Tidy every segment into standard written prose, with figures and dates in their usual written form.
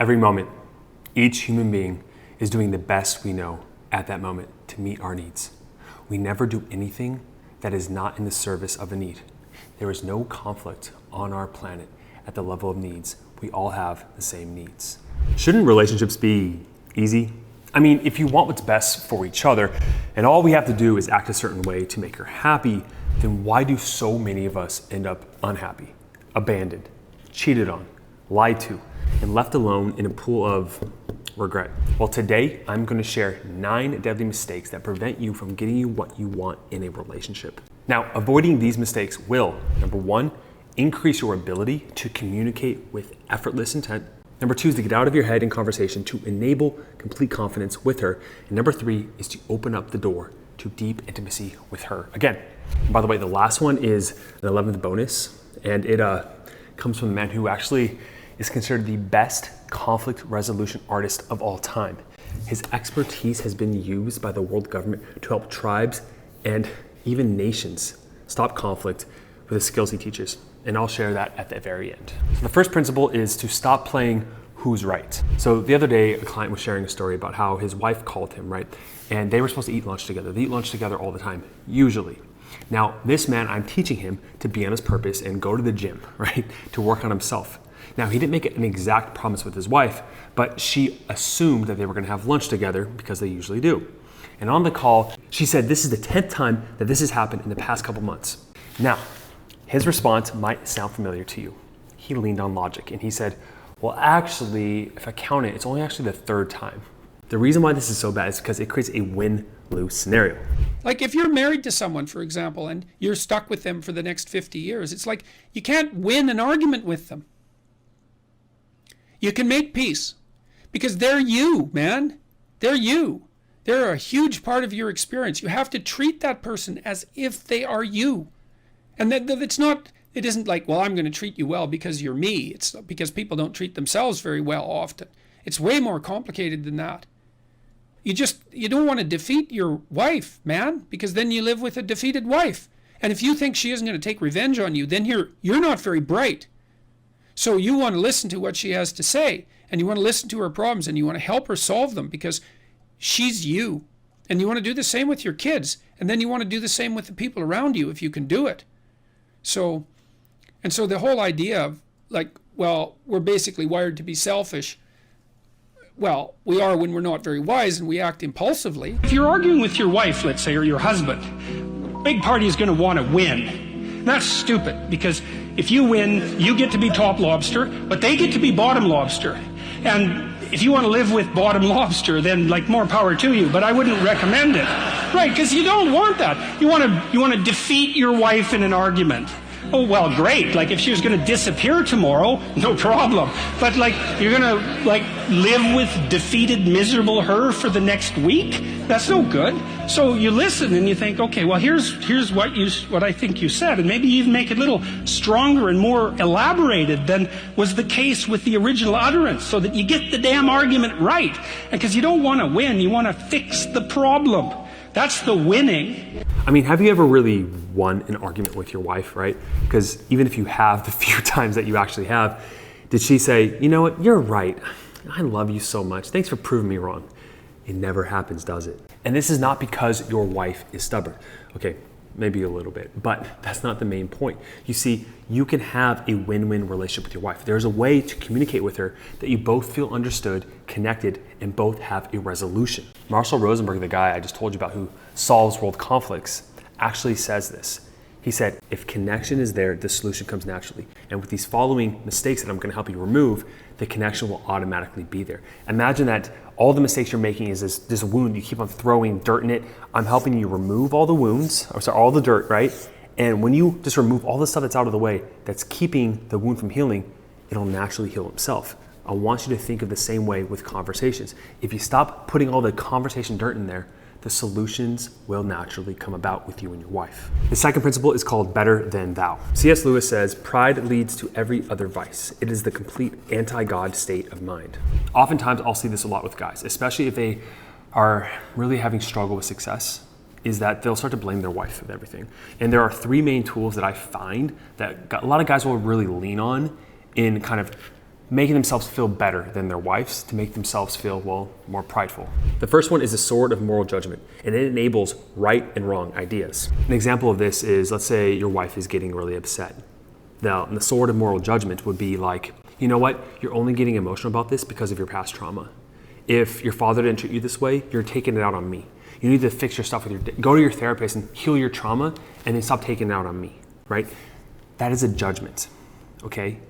Every moment, each human being is doing the best we know at that moment to meet our needs. We never do anything that is not in the service of a need. There is no conflict on our planet at the level of needs. We all have the same needs. Shouldn't relationships be easy? I mean, if you want what's best for each other, and all we have to do is act a certain way to make her happy, then why do so many of us end up unhappy, abandoned, cheated on, lied to, and left alone in a pool of regret? Well, today I'm going to share 9 deadly mistakes that prevent you from getting you what you want in a relationship. Now, avoiding these mistakes will, number 1, increase your ability to communicate with effortless intent. Number 2 is to get out of your head in conversation to enable complete confidence with her. And number 3 is to open up the door to deep intimacy with her. Again, by the way, the last one is an 11th bonus, and it comes from the man who actually is considered the best conflict resolution artist of all time. His expertise has been used by the world government to help tribes and even nations stop conflict with the skills he teaches. And I'll share that at the very end. So the first principle is to stop playing who's right. So the other day, a client was sharing a story about how his wife called him, right? And they were supposed to eat lunch together. They eat lunch together all the time, usually. Now, this man, I'm teaching him to be on his purpose and go to the gym, right? To work on himself. Now, he didn't make an exact promise with his wife, but she assumed that they were gonna have lunch together because they usually do. And on the call, she said, this is the 10th time that this has happened in the past couple months. Now, his response might sound familiar to you. He leaned on logic and he said, well, actually, if I count it, it's only actually the 3rd time. The reason why this is so bad is because it creates a win-lose scenario. Like if you're married to someone, for example, and you're stuck with them for the next 50 years, it's like you can't win an argument with them. You can make peace because they're you, man. They're you. They're a huge part of your experience. You have to treat that person as if they are you. And it isn't like, well, I'm going to treat you well because you're me. It's because people don't treat themselves very well often. It's way more complicated than that. You don't want to defeat your wife, man, because then you live with a defeated wife. And if you think she isn't going to take revenge on you, then you're not very bright. So you want to listen to what she has to say, and you want to listen to her problems, and you want to help her solve them because she's you. And you want to do the same with your kids, and then you want to do the same with the people around you if you can do it. So the whole idea of like, well, we're basically wired to be selfish. Well, we are when we're not very wise and we act impulsively. If you're arguing with your wife, let's say, or your husband, big party is going to want to win. That's stupid because if you win, you get to be top lobster, but they get to be bottom lobster. And if you want to live with bottom lobster, then like more power to you, but I wouldn't recommend it. Right, because you don't want that. You want to defeat your wife in an argument. Oh, well, great. Like if she was going to disappear tomorrow, no problem. But like you're going to like live with defeated, miserable her for the next week? That's no good. So you listen and you think, okay, well, here's what I think you said, and maybe even make it a little stronger and more elaborated than was the case with the original utterance, so that you get the damn argument right. And because you don't want to win, you want to fix the problem. That's the winning. I mean, have you ever really won an argument with your wife, right? Because even if you have the few times that you actually have, did she say, you know what, you're right. I love you so much. Thanks for proving me wrong. It never happens, does it? And this is not because your wife is stubborn. Okay, maybe a little bit, but that's not the main point. You see, you can have a win-win relationship with your wife. There's a way to communicate with her that you both feel understood, connected, and both have a resolution. Marshall Rosenberg, the guy I just told you about who solves world conflicts, actually says this. He said, if connection is there, the solution comes naturally. And with these following mistakes that I'm going to help you remove, the connection will automatically be there. Imagine that all the mistakes you're making is this wound. You keep on throwing dirt in it. I'm helping you remove all the wounds, all the dirt, right? And when you just remove all the stuff that's out of the way, that's keeping the wound from healing, it'll naturally heal itself. I want you to think of the same way with conversations. If you stop putting all the conversation dirt in there, the solutions will naturally come about with you and your wife. The second principle is called better than thou. C.S. Lewis says, pride leads to every other vice. It is the complete anti-God state of mind. Oftentimes, I'll see this a lot with guys, especially if they are really having struggle with success, is that they'll start to blame their wife with everything. And there are 3 main tools that I find that a lot of guys will really lean on in kind of making themselves feel better than their wives to make themselves feel, well, more prideful. The first one is the sword of moral judgment, and it enables right and wrong ideas. An example of this is, let's say your wife is getting really upset. Now, the sword of moral judgment would be like, you know what, you're only getting emotional about this because of your past trauma. If your father didn't treat you this way, you're taking it out on me. You need to fix your stuff go to your therapist and heal your trauma, and then stop taking it out on me, right? That is a judgment, okay?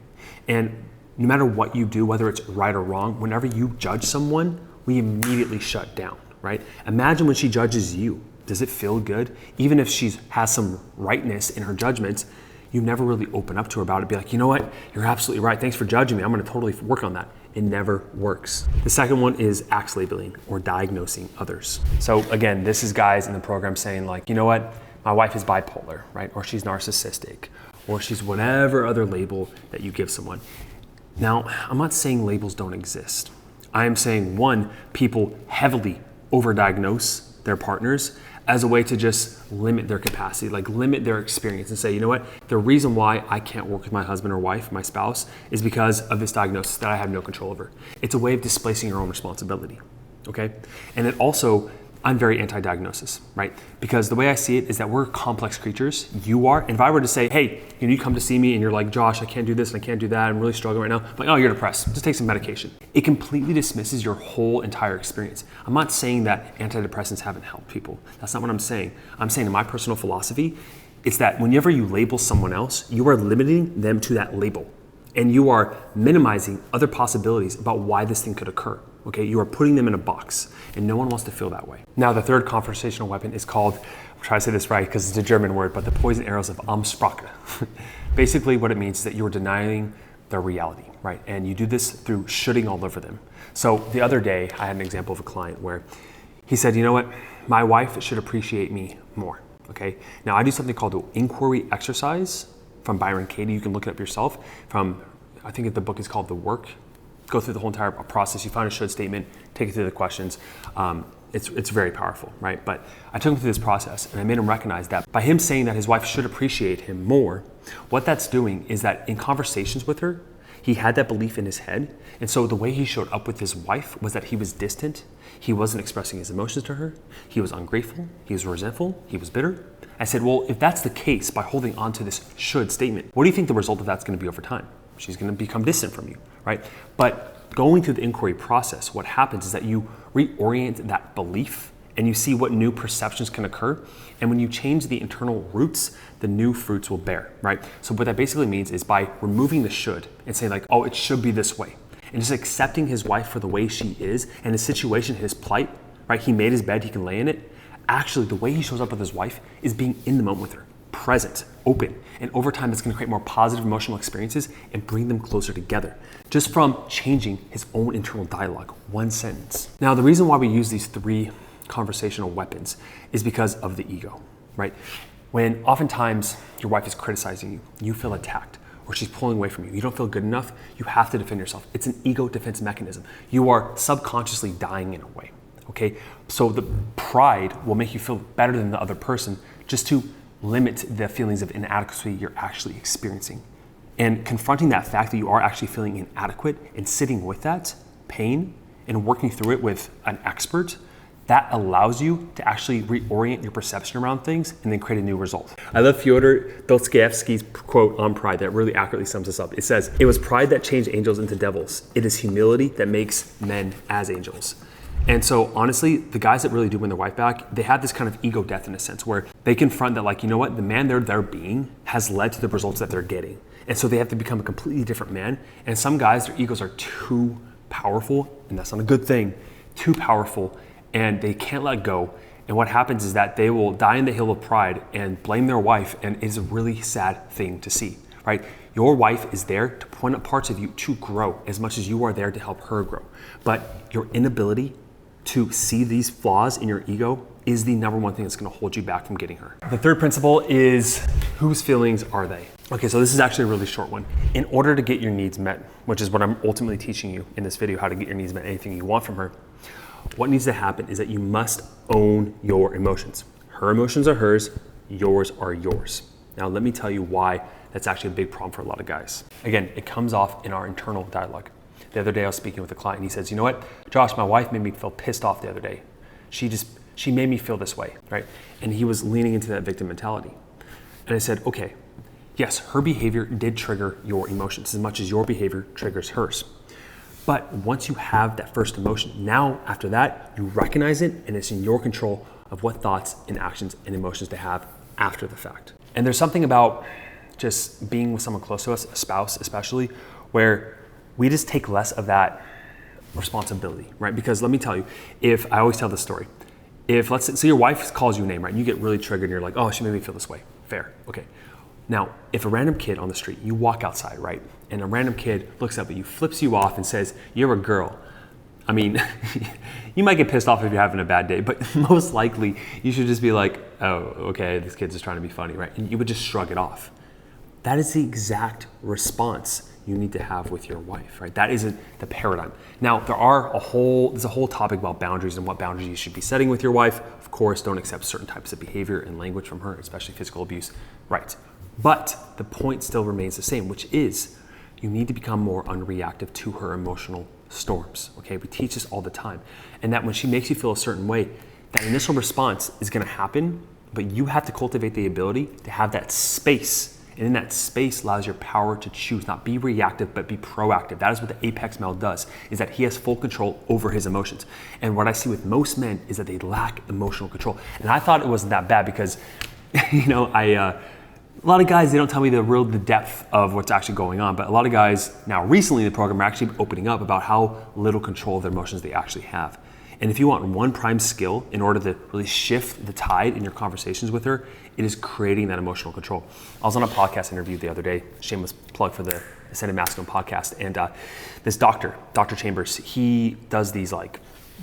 And no matter what you do, whether it's right or wrong, whenever you judge someone, we immediately shut down, right? Imagine when she judges you. Does it feel good? Even if she has some rightness in her judgments, you never really open up to her about it. Be like, you know what? You're absolutely right. Thanks for judging me. I'm going to totally work on that. It never works. The second one is axe labeling or diagnosing others. So again, this is guys in the program saying like, you know what? My wife is bipolar, right? Or she's narcissistic, or she's whatever other label that you give someone. Now, I'm not saying labels don't exist. I am saying, one, people heavily overdiagnose their partners as a way to just limit their capacity, like limit their experience and say, you know what, the reason why I can't work with my husband or wife, my spouse, is because of this diagnosis that I have no control over. It's a way of displacing your own responsibility, okay? And it also, I'm very anti-diagnosis, right? Because the way I see it is that we're complex creatures, you are. And if I were to say, hey, you come to see me and you're like, Josh, I can't do this and I can't do that, I'm really struggling right now. I'm like, oh, you're depressed, just take some medication. It completely dismisses your whole entire experience. I'm not saying that antidepressants haven't helped people. That's not what I'm saying. I'm saying in my personal philosophy, it's that whenever you label someone else, you are limiting them to that label. And you are minimizing other possibilities about why this thing could occur. Okay, you are putting them in a box, and no one wants to feel that way. Now, the third conversational weapon is called, I'm trying to say this right because it's a German word, but the poison arrows of Amtssprache. Basically, what it means is that you are denying their reality, right? And you do this through shooting all over them. So the other day, I had an example of a client where he said, you know what, my wife should appreciate me more, okay? Now, I do something called the inquiry exercise from Byron Katie. You can look it up yourself. I think the book is called The Work. Go through the whole entire process. You find a should statement, take it through the questions. It's very powerful, right? But I took him through this process and I made him recognize that by him saying that his wife should appreciate him more, what that's doing is that in conversations with her, he had that belief in his head. And so the way he showed up with his wife was that he was distant. He wasn't expressing his emotions to her. He was ungrateful. He was resentful. He was bitter. I said, well, if that's the case, by holding on to this should statement, what do you think the result of that's going to be over time? She's going to become distant from you, right? But going through the inquiry process, what happens is that you reorient that belief and you see what new perceptions can occur. And when you change the internal roots, the new fruits will bear, right? So what that basically means is by removing the should and saying like, oh, it should be this way. And just accepting his wife for the way she is and his situation, his plight, right? He made his bed, he can lay in it. Actually, the way he shows up with his wife is being in the moment with her, present, open. And over time, it's going to create more positive emotional experiences and bring them closer together just from changing his own internal dialogue, one sentence. Now, the reason why we use these three conversational weapons is because of the ego, right? When oftentimes your wife is criticizing you, you feel attacked or she's pulling away from you, you don't feel good enough, you have to defend yourself. It's an ego defense mechanism. You are subconsciously dying in a way, okay? So the pride will make you feel better than the other person just to limit the feelings of inadequacy you're actually experiencing. And confronting that fact that you are actually feeling inadequate and sitting with that pain and working through it with an expert, that allows you to actually reorient your perception around things and then create a new result. I love Fyodor Dostoevsky's quote on pride that really accurately sums this up. It says, "It was pride that changed angels into devils. It is humility that makes men as angels." And so honestly, the guys that really do win their wife back, they have this kind of ego death in a sense where they confront that like, you know what, the man they're being has led to the results that they're getting. And so they have to become a completely different man. And some guys, their egos are too powerful, and that's not a good thing, too powerful, and they can't let go. And what happens is that they will die in the hill of pride and blame their wife, and it is a really sad thing to see, right? Your wife is there to point out parts of you to grow as much as you are there to help her grow. But your inability to see these flaws in your ego is the number one thing that's going to hold you back from getting her. The third principle is, whose feelings are they? Okay, so this is actually a really short one. In order to get your needs met, which is what I'm ultimately teaching you in this video, how to get your needs met, anything you want from her, what needs to happen is that you must own your emotions. Her emotions are hers, yours are yours. Now, let me tell you why that's actually a big problem for a lot of guys. Again, it comes off in our internal dialogue. The other day I was speaking with a client and he says, you know what, Josh, my wife made me feel pissed off the other day. She made me feel this way, right? And he was leaning into that victim mentality. And I said, okay, yes, her behavior did trigger your emotions as much as your behavior triggers hers. But once you have that first emotion, now after that, you recognize it and it's in your control of what thoughts and actions and emotions to have after the fact. And there's something about just being with someone close to us, a spouse especially, where we just take less of that responsibility, right? Because let me tell you, if I always tell this story, if let's say your wife calls you a name, right? And you get really triggered and you're like, oh, she made me feel this way. Fair, okay. Now, if a random kid on the street, you walk outside, right? And a random kid looks up at you, flips you off and says, you're a girl. I mean, you might get pissed off if you're having a bad day, but most likely you should just be like, oh, okay, this kid's just trying to be funny, right? And you would just shrug it off. That is the exact response you need to have with your wife, right? That isn't the paradigm. Now, there's a whole topic about boundaries and what boundaries you should be setting with your wife. Of course, don't accept certain types of behavior and language from her, especially physical abuse, right? But the point still remains the same, which is you need to become more unreactive to her emotional storms, okay? We teach this all the time. And that when she makes you feel a certain way, that initial response is gonna happen, but you have to cultivate the ability to have that space. And in that space allows your power to choose, not be reactive, but be proactive. That is what the apex male does, is that he has full control over his emotions. And what I see with most men is that they lack emotional control. And I thought it wasn't that bad because, a lot of guys, they don't tell me the depth of what's actually going on, but a lot of guys now recently in the program are actually opening up about how little control of their emotions they actually have. And if you want one prime skill in order to really shift the tide in your conversations with her, it is creating that emotional control. I was on a podcast interview the other day, shameless plug for the Ascended Masculine podcast, and this Dr. Chambers, he does these like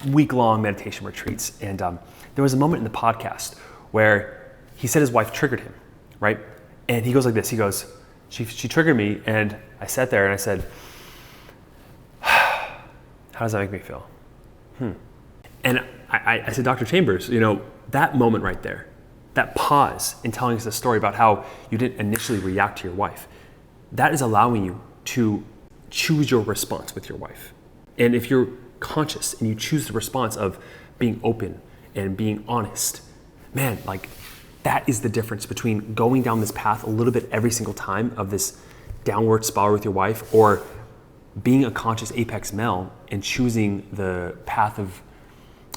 week-long meditation retreats. And there was a moment in the podcast where he said his wife triggered him, right? And he goes like this, he goes, she triggered me, and I sat there and I said, how does that make me feel? And I said, Dr. Chambers, that moment right there, that pause in telling us a story about how you didn't initially react to your wife, that is allowing you to choose your response with your wife. And if you're conscious and you choose the response of being open and being honest, man, like that is the difference between going down this path a little bit every single time of this downward spiral with your wife, or being a conscious apex male and choosing the path of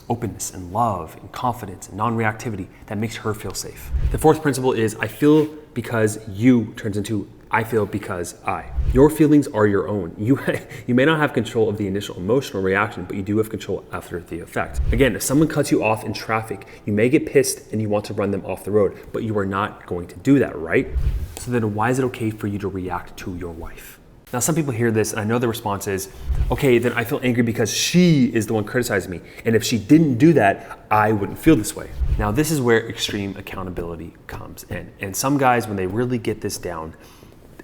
openness and love and confidence and non-reactivity that makes her feel safe. The fourth principle is I feel because you turns into I feel because I. Your feelings are your own. You may not have control of the initial emotional reaction, but you do have control after the effect. Again, if someone cuts you off in traffic, you may get pissed and you want to run them off the road, but you are not going to do that, right? So then why is it okay for you to react to your wife? Now, some people hear this and I know the response is, okay, then I feel angry because she is the one criticizing me. And if she didn't do that, I wouldn't feel this way. Now, this is where extreme accountability comes in. And some guys, when they really get this down,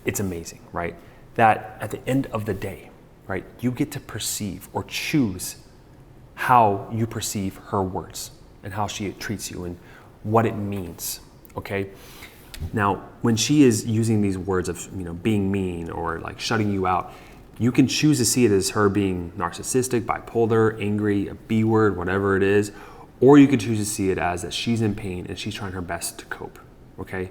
it's amazing, right? That at the end of the day, right, you get to perceive or choose how you perceive her words and how she treats you and what it means, okay? Now, when she is using these words of, being mean or like shutting you out, you can choose to see it as her being narcissistic, bipolar, angry, a B word, whatever it is, or you could choose to see it as that she's in pain and she's trying her best to cope, okay?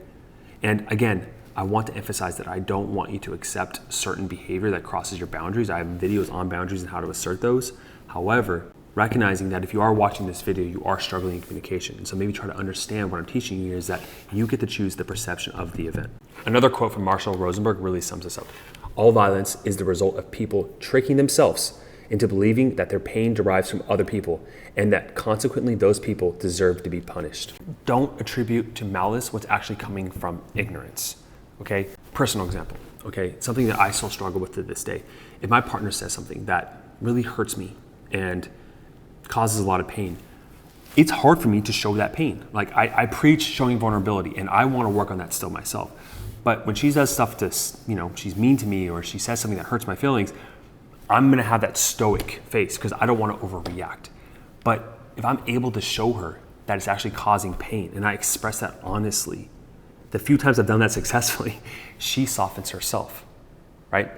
And again, I want to emphasize that I don't want you to accept certain behavior that crosses your boundaries. I have videos on boundaries and how to assert those. However, recognizing that if you are watching this video, you are struggling in communication. And so maybe try to understand what I'm teaching you here is that you get to choose the perception of the event. Another quote from Marshall Rosenberg really sums this up. All violence is the result of people tricking themselves into believing that their pain derives from other people and that consequently those people deserve to be punished. Don't attribute to malice what's actually coming from ignorance. Okay, personal example, okay, something that I still struggle with to this day. If my partner says something that really hurts me and causes a lot of pain, it's hard for me to show that pain. Like I preach showing vulnerability and I want to work on that still myself. But when she does stuff to, she's mean to me or she says something that hurts my feelings, I'm gonna have that stoic face because I don't want to overreact. But if I'm able to show her that it's actually causing pain and I express that honestly, the few times I've done that successfully, she softens herself, right?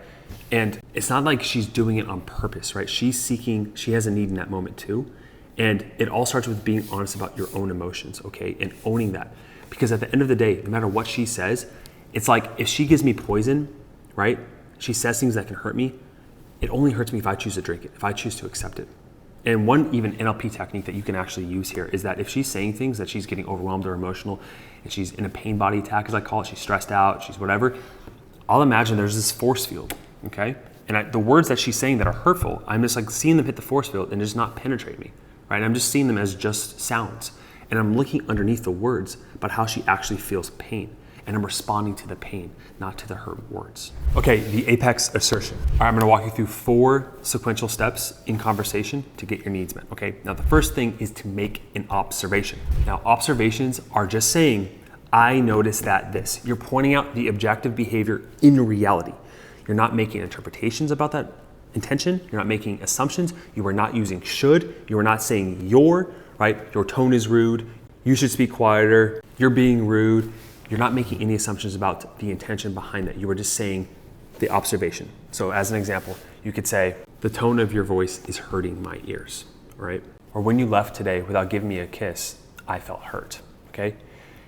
And it's not like she's doing it on purpose, right? She has a need in that moment too. And it all starts with being honest about your own emotions, okay? And owning that. Because at the end of the day, no matter what she says, it's like if she gives me poison, right? She says things that can hurt me. It only hurts me if I choose to drink it, if I choose to accept it. And one even NLP technique that you can actually use here is that if she's saying things that she's getting overwhelmed or emotional and she's in a pain body attack, as I call it, she's stressed out, she's whatever, I'll imagine there's this force field, okay? And the words that she's saying that are hurtful, I'm just like seeing them hit the force field and just not penetrate me, right? I'm just seeing them as just sounds. And I'm looking underneath the words about how she actually feels pain. And I'm responding to the pain, not to the hurt words. Okay, the apex assertion. All right, I'm gonna walk you through 4 sequential steps in conversation to get your needs met, okay? Now, the first thing is to make an observation. Now, observations are just saying, I noticed that this. You're pointing out the objective behavior in reality. You're not making interpretations about that intention. You're not making assumptions. You are not using should. You are not saying your, right? Your tone is rude. You should speak quieter. You're being rude. You're not making any assumptions about the intention behind that. You are just saying the observation. So as an example, you could say, the tone of your voice is hurting my ears, right? Or when you left today without giving me a kiss, I felt hurt, okay?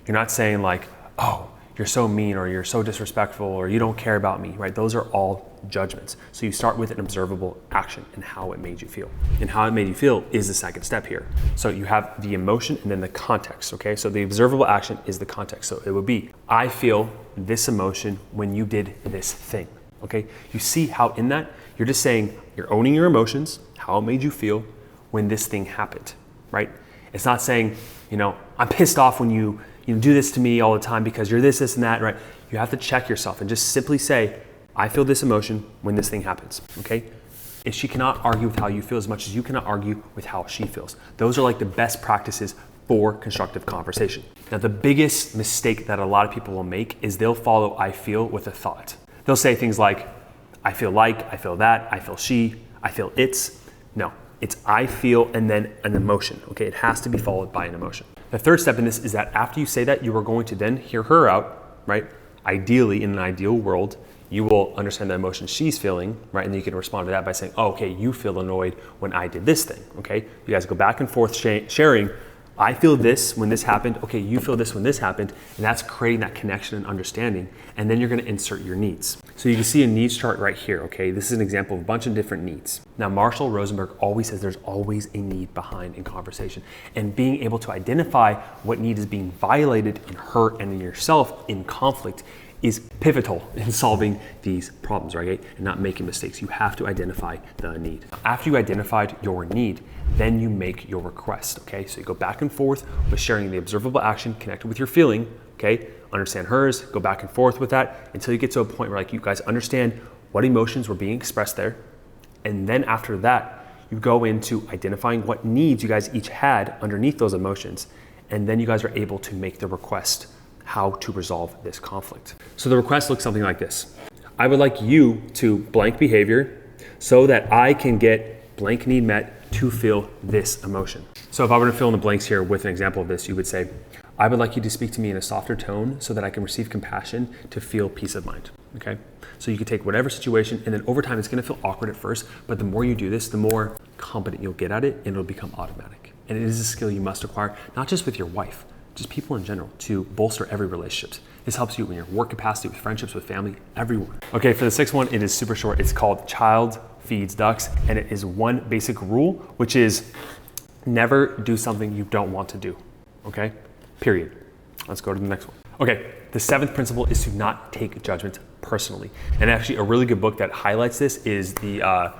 You're not saying like, oh, you're so mean or you're so disrespectful or you don't care about me, right? Those are all judgments. So you start with an observable action and how it made you feel. And how it made you feel is the second step here. So you have the emotion and then the context, okay? So the observable action is the context. So it would be, I feel this emotion when you did this thing, okay? You see how in that, you're just saying, you're owning your emotions, how it made you feel when this thing happened, right? It's not saying, I'm pissed off when you do this to me all the time because you're this, and that, right? You have to check yourself and just simply say, I feel this emotion when this thing happens, okay? And she cannot argue with how you feel as much as you cannot argue with how she feels. Those are like the best practices for constructive conversation. Now, the biggest mistake that a lot of people will make is they'll follow I feel with a thought. They'll say things like, I feel like, I feel that, I feel she, I feel it's. No, it's I feel and then an emotion, okay? It has to be followed by an emotion. The third step in this is that after you say that, you are going to then hear her out, right? Ideally, in an ideal world, you will understand the emotion she's feeling, right? And then you can respond to that by saying, oh, okay, you feel annoyed when I did this thing, okay? You guys go back and forth sharing, I feel this when this happened, okay, you feel this when this happened, and that's creating that connection and understanding, and then you're gonna insert your needs. So you can see a needs chart right here, okay? This is an example of a bunch of different needs. Now, Marshall Rosenberg always says there's always a need behind in conversation, and being able to identify what need is being violated in her and in yourself in conflict is pivotal in solving these problems, right? And not making mistakes. You have to identify the need. After you identified your need, then you make your request, okay? So you go back and forth with sharing the observable action connected with your feeling, okay? Understand hers, go back and forth with that until you get to a point where like you guys understand what emotions were being expressed there. And then after that, you go into identifying what needs you guys each had underneath those emotions. And then you guys are able to make the request how to resolve this conflict. So the request looks something like this. I would like you to blank behavior so that I can get blank need met to feel this emotion. So if I were to fill in the blanks here with an example of this, you would say, I would like you to speak to me in a softer tone so that I can receive compassion to feel peace of mind, okay? So you can take whatever situation and then over time it's gonna feel awkward at first, but the more you do this, the more competent you'll get at it and it'll become automatic. And it is a skill you must acquire, not just with your wife, just people in general, to bolster every relationship. This helps you in your work capacity, with friendships, with family, everyone. Okay, for the sixth one, it is super short. It's called Child Feeds Ducks, and it is one basic rule, which is never do something you don't want to do, okay? Period. Let's go to the next one. Okay, the seventh principle is to not take judgment personally. And actually a really good book that highlights this is the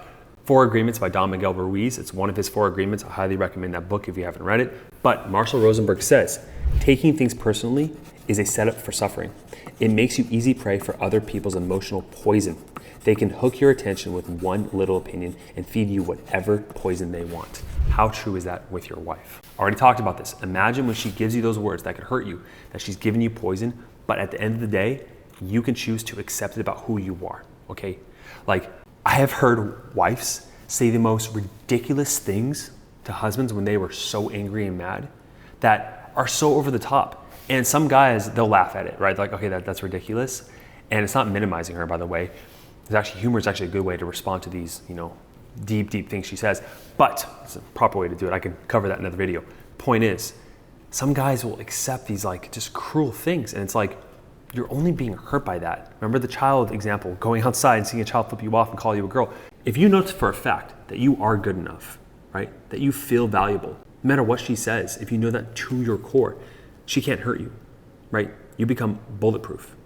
4 Agreements by Don Miguel Ruiz. It's one of his 4 agreements. I highly recommend that book if you haven't read it. But Marshall Rosenberg says, taking things personally is a setup for suffering. It makes you easy prey for other people's emotional poison. They can hook your attention with one little opinion and feed you whatever poison they want. How true is that with your wife? Already talked about this. Imagine when she gives you those words that could hurt you, that she's giving you poison, but at the end of the day, you can choose to accept it about who you are, okay? Like, I have heard wives say the most ridiculous things to husbands when they were so angry and mad that are so over the top. And some guys, they'll laugh at it, right? They're like, okay, that's ridiculous. And it's not minimizing her, by the way. Humor is actually a good way to respond to these, deep things she says. But it's a proper way to do it. I can cover that in another video. Point is, some guys will accept these like just cruel things. And it's like, you're only being hurt by that. Remember the child example, going outside and seeing a child flip you off and call you a girl. If you know for a fact that you are good enough, right? That you feel valuable, no matter what she says, if you know that to your core, she can't hurt you, right? You become bulletproof.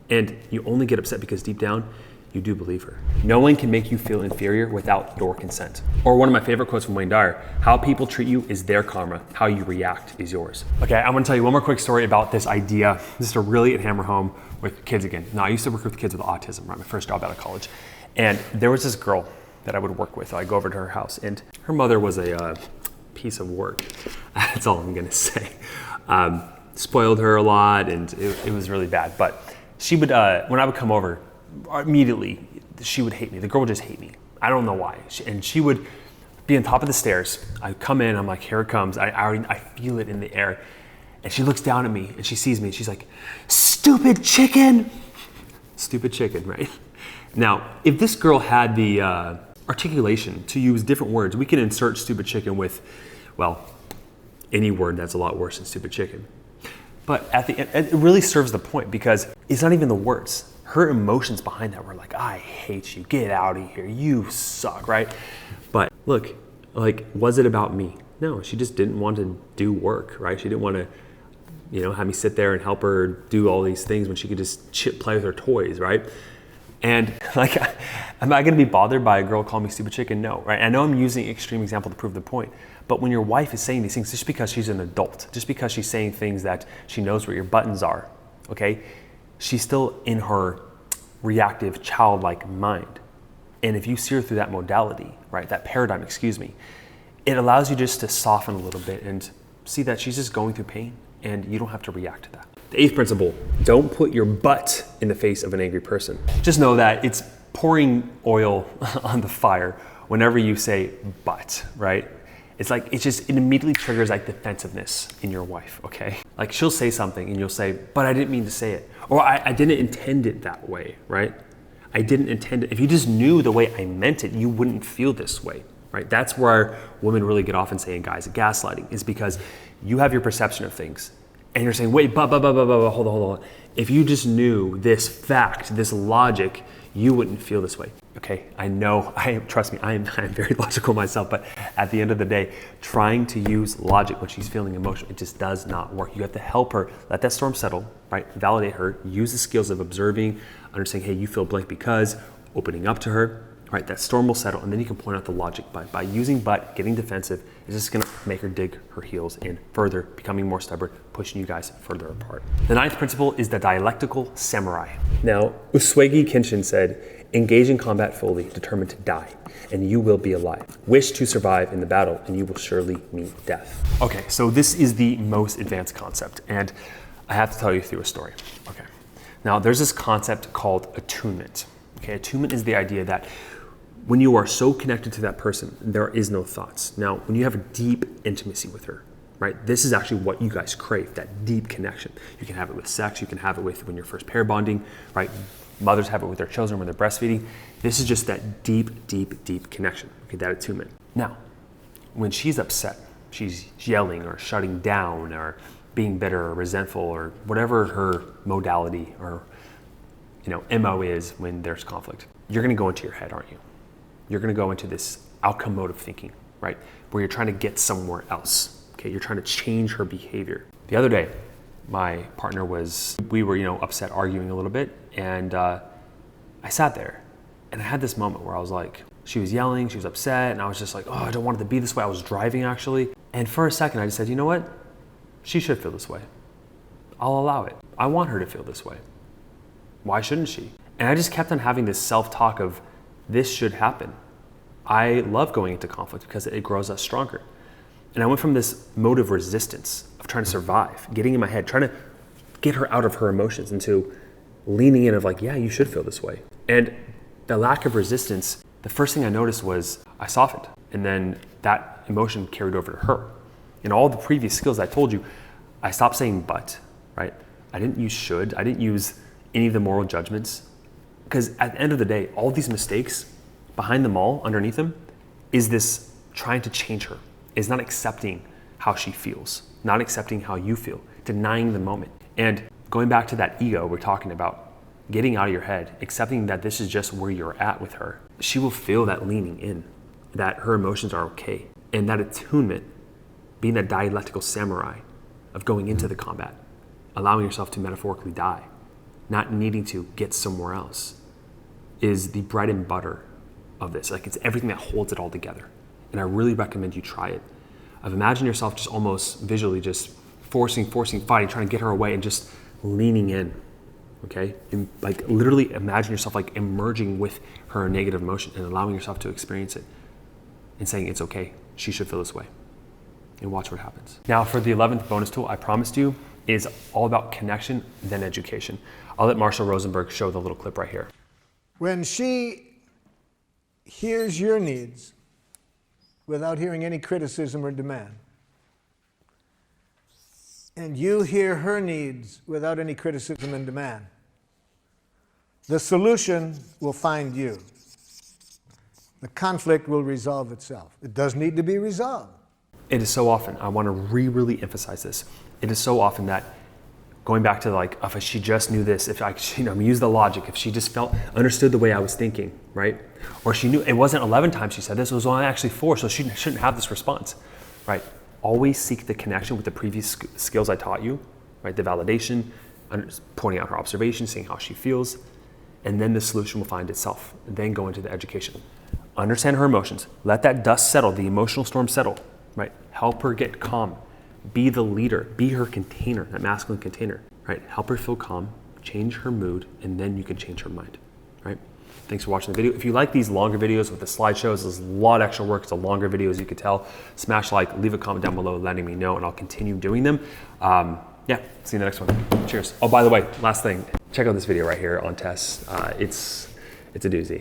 And you only get upset because deep down, you do believe her. No one can make you feel inferior without your consent. Or one of my favorite quotes from Wayne Dyer, how people treat you is their karma, how you react is yours. Okay, I'm gonna tell you one more quick story about this idea, just to really hammer home with kids again. Now, I used to work with kids with autism, right? My first job out of college. And there was this girl that I would work with. I'd go over to her house, and her mother was a piece of work. That's all I'm gonna say. Spoiled her a lot, and it was really bad. But she would, when I would come over, immediately she would hate me. The girl would just hate me. I don't know why. She would be on top of the stairs. I'd come in, I'm like, here it comes. I feel it in the air. And she looks down at me and she sees me and she's like, stupid chicken. Stupid chicken, right? Now, if this girl had the articulation to use different words, we can insert stupid chicken with, well, any word that's a lot worse than stupid chicken. But at the end, it really serves the point because it's not even the words. Her emotions behind that were like, I hate you, get out of here, you suck, right? But look, like, was it about me? No, she just didn't want to do work, right? She didn't want to, have me sit there and help her do all these things when she could just play with her toys, right? And like, am I gonna be bothered by a girl calling me stupid chicken? No, right? I know I'm using an extreme example to prove the point, but when your wife is saying these things, just because she's an adult, just because she's saying things that she knows where your buttons are, okay? She's still in her reactive, childlike mind. And if you see her through that modality, right, that paradigm, it allows you just to soften a little bit and see that she's just going through pain and you don't have to react to that. The eighth principle, don't put your butt in the face of an angry person. Just know that it's pouring oil on the fire whenever you say but, right? It's like, it immediately triggers like defensiveness in your wife, okay? Like she'll say something and you'll say, but I didn't mean to say it. Or I didn't intend it that way, right? I didn't intend it. If you just knew the way I meant it, you wouldn't feel this way, right? That's where women really get off and saying, guys, gaslighting is because you have your perception of things and you're saying, wait, hold on. If you just knew this fact, this logic, you wouldn't feel this way. Okay, I know, trust me, I'm very logical myself, but at the end of the day, trying to use logic when she's feeling emotional, it just does not work. You have to help her, let that storm settle, right? Validate her, use the skills of observing, understanding, hey, you feel blank because, opening up to her, right? That storm will settle, and then you can point out the logic. By using but, getting defensive, is just gonna make her dig her heels in further, becoming more stubborn, pushing you guys further apart. The ninth principle is the dialectical samurai. Now, Usagi Kenshin said, engage in combat fully, determined to die, and you will be alive. Wish to survive in the battle, and you will surely meet death. Okay, so this is the most advanced concept, and I have to tell you through a story. Okay, now there's this concept called attunement. Okay, attunement is the idea that when you are so connected to that person, there is no thoughts. Now, when you have a deep intimacy with her, right, this is actually what you guys crave, that deep connection. You can have it with sex, you can have it with when you're first pair bonding, right? Mothers have it with their children when they're breastfeeding. This is just that deep connection, okay, that attunement. Now, when she's upset, she's yelling or shutting down or being bitter or resentful or whatever her modality or MO is when there's conflict, you're gonna go into your head, aren't you? You're gonna go into this outcome mode of thinking, right? Where you're trying to get somewhere else, okay? You're trying to change her behavior. The other day, my partner we were upset, arguing a little bit, and I sat there and I had this moment where I was like, she was yelling, she was upset, and I was just like, oh, I don't want it to be this way. I was driving actually. And for a second I just said, you know what? She should feel this way. I'll allow it. I want her to feel this way. Why shouldn't she? And I just kept on having this self-talk of this should happen. I love going into conflict because it grows us stronger. And I went from this mode of resistance, of trying to survive, getting in my head, trying to get her out of her emotions, into leaning in of like, yeah, you should feel this way. And the lack of resistance, the first thing I noticed was I softened. And then that emotion carried over to her. In all the previous skills I told you, I stopped saying but. right? I didn't use should. I didn't use any of the moral judgments. Because at the end of the day, all these mistakes, behind them all, underneath them, is this trying to change her, is not accepting how she feels, not accepting how you feel, denying the moment. And going back to that ego we're talking about, getting out of your head, accepting that this is just where you're at with her, she will feel that leaning in, that her emotions are okay. And that attunement, being that dialectical samurai of going into the combat, allowing yourself to metaphorically die, not needing to get somewhere else, is the bread and butter of this. Like, it's everything that holds it all together. And I really recommend you try it. Imagine yourself just almost visually just forcing, fighting, trying to get her away and just leaning in, okay? And like literally imagine yourself like emerging with her negative emotion and allowing yourself to experience it and saying it's okay, she should feel this way. And watch what happens. Now for the 11th bonus tool I promised you is all about connection, then education. I'll let Marshall Rosenberg show the little clip right here. When she hears your needs without hearing any criticism or demand, and you hear her needs without any criticism and demand, the solution will find you. The conflict will resolve itself. It does need to be resolved. It is so often, I want to really emphasize this. It is so often that going back to like, if she just knew this, if I, use the logic, if she just understood the way I was thinking, right? Or she knew, it wasn't 11 times she said this, it was only actually 4, so she shouldn't have this response, right? Always seek the connection with the previous skills I taught you, right? The validation, pointing out her observations, seeing how she feels, and then the solution will find itself. And then go into the education. Understand her emotions. Let that dust settle, the emotional storm settle, right? Help her get calm. Be the leader, be her container, that masculine container, right? Help her feel calm, change her mood, and then you can change her mind, right? Thanks for watching the video. If you like these longer videos with the slideshows, there's a lot of extra work. It's a longer video, as you could tell. Smash like, leave a comment down below letting me know, and I'll continue doing them. Yeah, see you in the next one. Cheers. Oh, by the way, last thing, check out this video right here on Tess. It's a doozy.